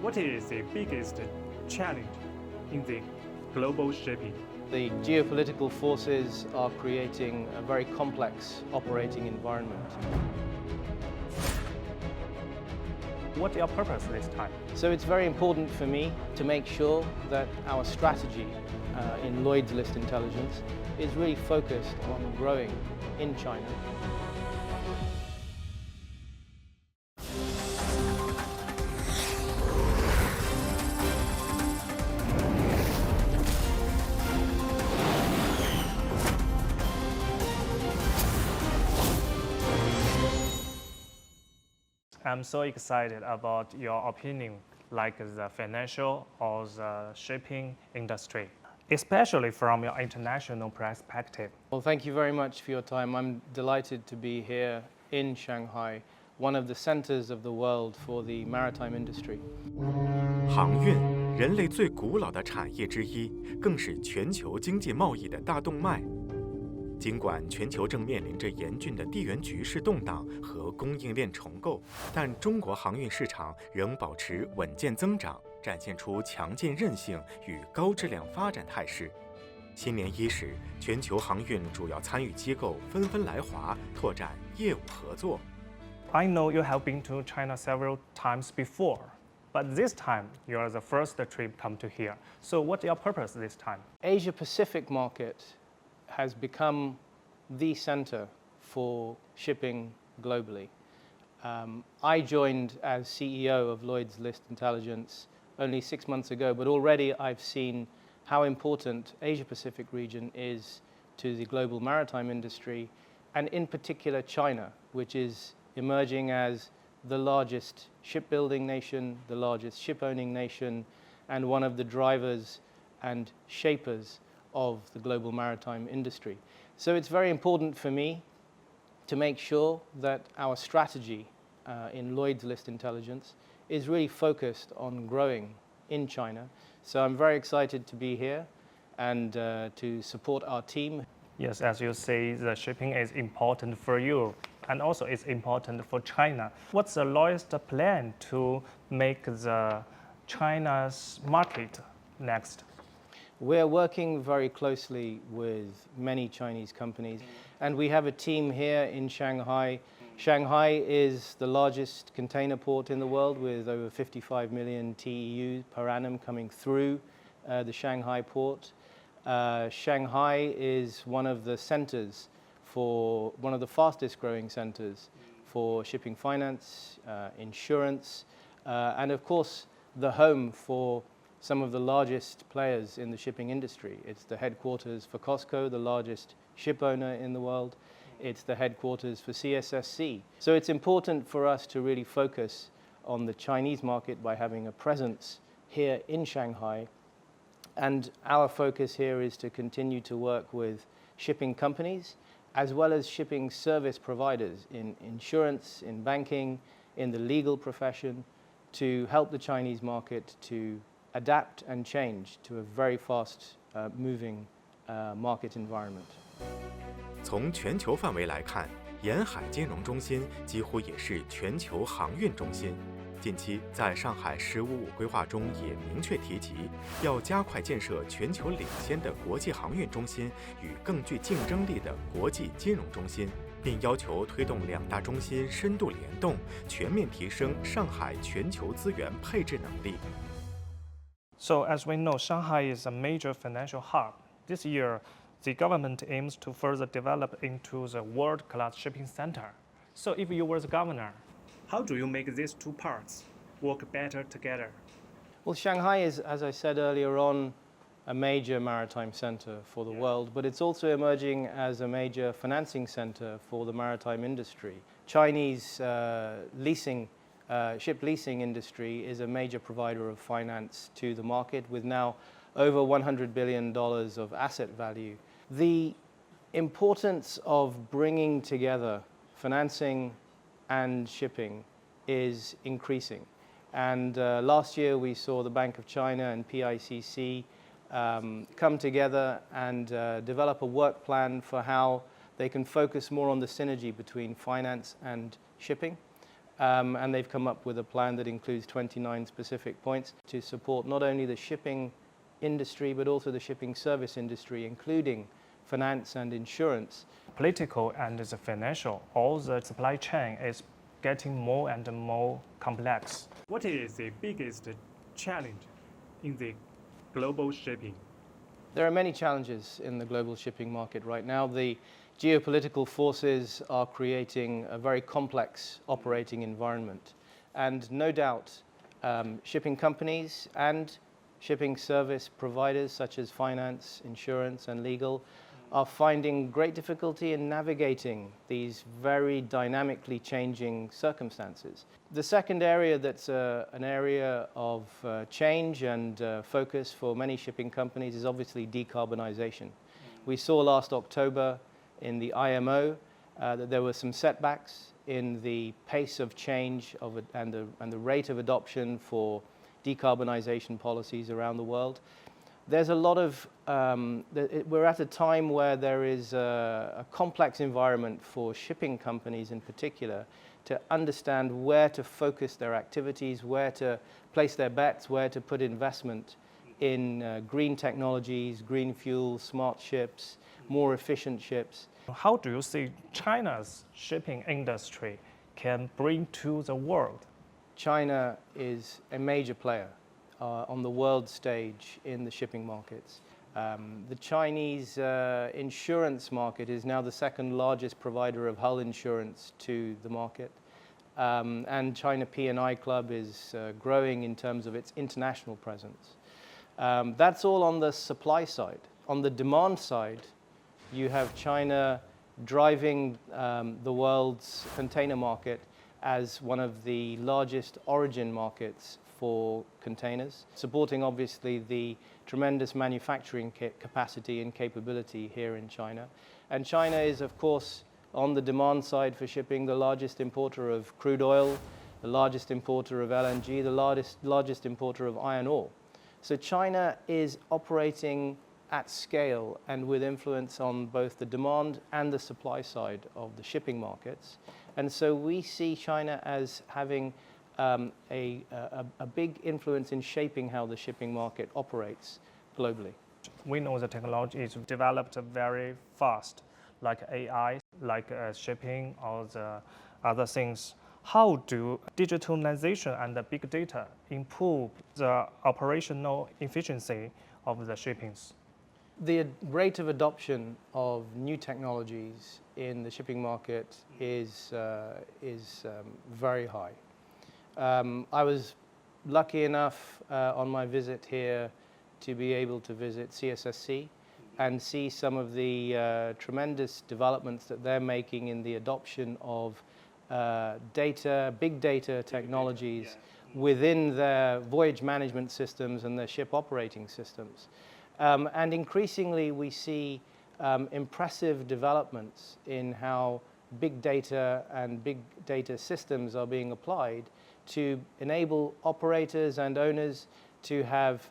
What is the biggest challenge in the global shipping? The geopolitical forces are creating a very complex operating environment. What's your purpose this time? So it's very important for me to make sure that our strategy in Lloyd's List Intelligence is really focused on growing in China. I'm so excited about your opinion, like the financial or the shipping industry, especially from your international perspective. Well, thank you very much for your time. I'm delighted to be here in Shanghai, one of the centers of the world for the maritime industry. 航运，人类最古老的产业之一，更是全球经济贸易的大动脉。尽管全球正面临着严峻的地缘局势动荡和供应链重构，但中国航运市场仍保持稳健增长，展现出强劲韧性与高质量发展态势。新年伊始，全球航运主要参与机构纷纷来华，拓展业务合作。I know you have been to China several times before, but this time you are the first trip come to here. So what's your purpose this time? Asia Pacific market has become the center for shipping globally. I joined as CEO of Lloyd's List Intelligence only 6 months ago, but already I've seen how important Asia Pacific region is to the global maritime industry, and in particular China, which is emerging as the largest shipbuilding nation, the largest ship-owning nation, and one of the drivers and shapers of the global maritime industry. So it's very important for me to make sure that our strategy in Lloyd's List Intelligence is really focused on growing in China. So I'm very excited to be here and to support our team. Yes, as you say, the shipping is important for you, and also it's important for China. What's the Lloyd's plan to make the China's market next? We're working very closely with many Chinese companies, and we have a team here in Shanghai. Shanghai is the largest container port in the world, with over 55 million TEU per annum coming through the Shanghai port. Shanghai is one of the centers for one of the fastest growing centers for shipping finance, insurance, and of course the home for some of the largest players in the shipping industry. It's the headquarters for COSCO, the largest ship owner in the world. It's the headquarters for CSSC. So it's important for us to really focus on the Chinese market by having a presence here in Shanghai. And our focus here is to continue to work with shipping companies, as well as shipping service providers in insurance, in banking, in the legal profession, to help the Chinese market to adapt and change to a very fast moving market environment. 从全球范围来看，沿海金融中心几乎也是全球航运中心。近期在上海“15+5”规划中也明确提及，要加快建设全球领先的国际航运中心与更具竞争力的国际金融中心，并要求推动两大中心深度联动，全面提升上海全球资源配置能力。So as we know, Shanghai is a major financial hub. This year, the government aims to further develop into the world-class shipping center. So if you were the governor, how do you make these two parts work better together? Well, Shanghai is, as I said earlier on, a major maritime center for the world, but it's also emerging as a major financing center for the maritime industry. Chinese ship leasing industry is a major provider of finance to the market, with now over $100 billion of asset value. The importance of bringing together financing and shipping is increasing. And last year we saw the Bank of China and PICC come together and develop a work plan for how they can focus more on the synergy between finance and shipping. and they've come up with a plan that includes 29 specific points to support not only the shipping industry but also the shipping service industry, including finance and insurance. Political and the financial, all the supply chain is getting more and more complex. What is the biggest challenge in the global shipping? There are many challenges in the global shipping market right now. The geopolitical forces are creating a very complex operating environment. And no doubt, shipping companies and shipping service providers such as finance, insurance, and legal are finding great difficulty in navigating these very dynamically changing circumstances. The second area that's an area of change and focus for many shipping companies is obviously decarbonization. We saw last October in the IMO that there were some setbacks in the pace of change and the rate of adoption for decarbonization policies around the world. There's a lot of, we're at a time where there is a complex environment for shipping companies in particular to understand where to focus their activities, where to place their bets, where to put investment in green technologies, green fuels, smart ships, more efficient ships. How do you see China's shipping industry can bring to the world? China is a major player on the world stage in the shipping markets. The Chinese insurance market is now the second largest provider of hull insurance to the market. And China P&I Club is growing in terms of its international presence. That's all on the supply side. On the demand side, you have China driving the world's container market as one of the largest origin markets for containers, supporting obviously the tremendous manufacturing capacity and capability here in China. And China is, of course, on the demand side for shipping, the largest importer of crude oil, the largest importer of LNG, the largest importer of iron ore. So China is operating at scale and with influence on both the demand and the supply side of the shipping markets. And so we see China as having a big influence in shaping how the shipping market operates globally. We know the technology is developed very fast, like AI, like shipping, or the other things. How do digitalization and the big data improve the operational efficiency of the shippings? The rate of adoption of new technologies in the shipping market is very high. I was lucky enough on my visit here to be able to visit CSSC and see some of the tremendous developments that they're making in the adoption of big data technologies within their voyage management systems and their ship operating systems. And increasingly we see impressive developments in how big data and big data systems are being applied to enable operators and owners to have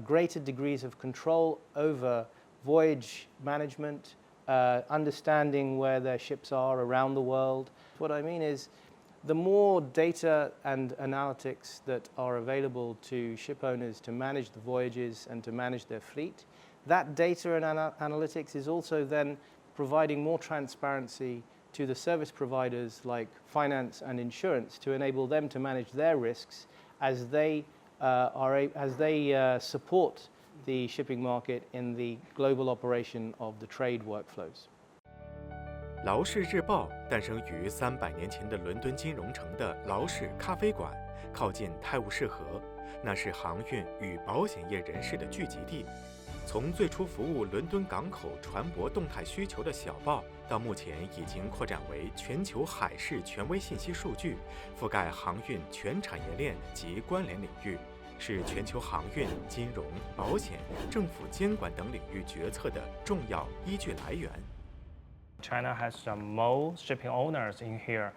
greater degrees of control over voyage management, understanding where their ships are around the world. What I mean is, the more data and analytics that are available to ship owners to manage the voyages and to manage their fleet, that data and analytics is also then providing more transparency to the service providers like finance and insurance to enable them to manage their risks as they support the shipping market in the global operation of the trade workflows. 劳氏日报诞生于300年前的伦敦金融城的劳氏咖啡馆，靠近泰晤士河，那是航运与保险业人士的聚集地。从最初服务伦敦港口船舶动态需求的小报，到目前已经扩展为全球海事权威信息数据，覆盖航运全产业链及关联领域，是全球航运、金融、保险、政府监管等领域决策的重要依据来源。China has more shipping owners in here.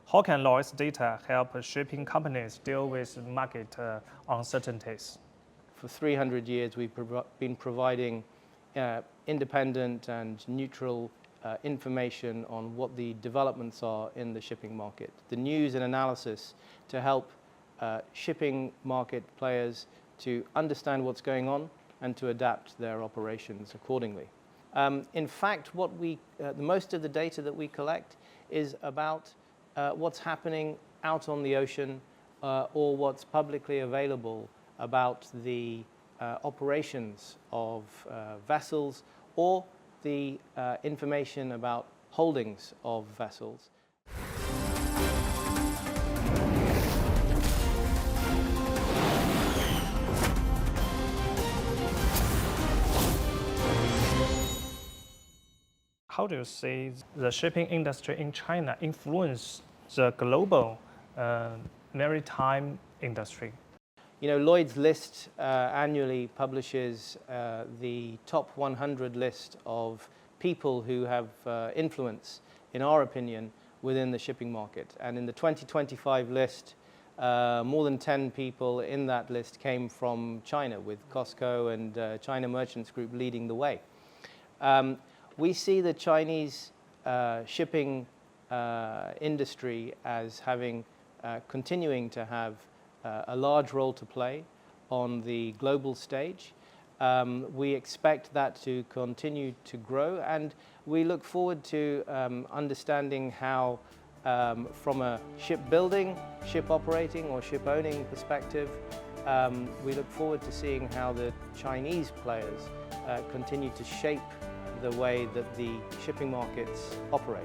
How can Lloyd's data help shipping companies deal with market uncertainties? For 300 years, we've been providing independent and neutral information on what the developments are in the shipping market, the news and analysis to help shipping market players to understand what's going on and to adapt their operations accordingly. In fact, the most of the data that we collect is about what's happening out on the ocean or what's publicly available about the operations of vessels or the information about holdings of vessels. How do you see the shipping industry in China influence the global maritime industry? You know, Lloyd's list annually publishes the top 100 list of people who have influence, in our opinion, within the shipping market. And in the 2025 list, more than 10 people in that list came from China, with COSCO and China Merchants Group leading the way. We see the Chinese shipping industry as continuing to have a large role to play on the global stage. We expect that to continue to grow, and we look forward to understanding how, from a shipbuilding, ship operating, or ship owning perspective, we look forward to seeing how the Chinese players continue to shape the way that the shipping markets operate.